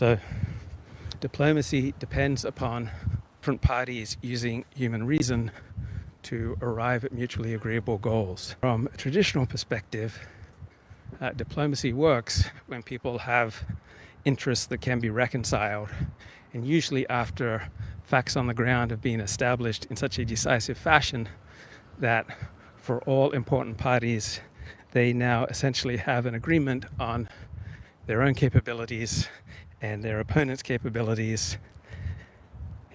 So diplomacy depends upon different parties using human reason to arrive at mutually agreeable goals. From a traditional perspective, diplomacy works when people have interests that can be reconciled, and usually after facts on the ground have been established in such a decisive fashion that for all important parties, they now essentially have an agreement on their own capabilities and their opponent's capabilities,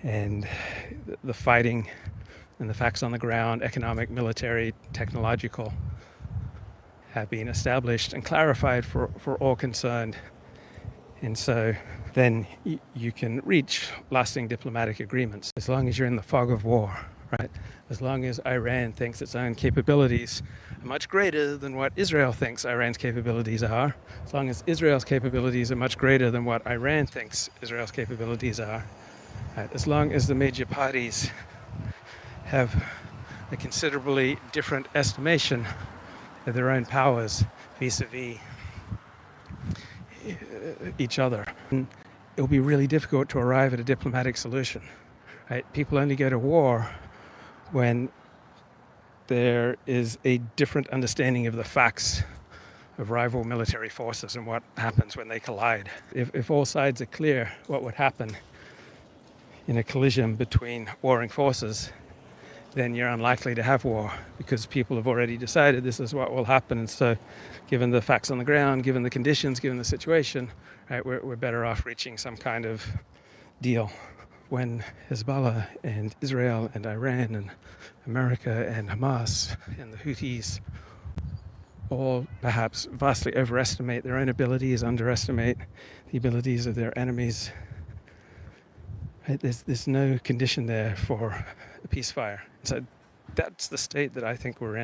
and the fighting and the facts on the ground, economic, military, technological, have been established and clarified for all concerned. And so then you can reach lasting diplomatic agreements as long as you're in the fog of war, right? As long as Iran thinks its own capabilities are much greater than what Israel thinks Iran's capabilities are, as long as Israel's capabilities are much greater than what Iran thinks Israel's capabilities are, right? As long as the major parties have a considerably different estimation of their own powers vis-a-vis each other, and it'll be really difficult to arrive at a diplomatic solution, right? People only go to war when there is a different understanding of the facts of rival military forces and what happens when they collide. If all sides are clear what would happen in a collision between warring forces, then you're unlikely to have war because people have already decided this is what will happen. And so given the facts on the ground, given the conditions, given the situation, right, we're better off reaching some kind of deal. When Hezbollah and Israel and Iran and America and Hamas and the Houthis all perhaps vastly overestimate their own abilities, underestimate the abilities of their enemies, right, there's no condition there for a ceasefire. So that's the state that I think we're in.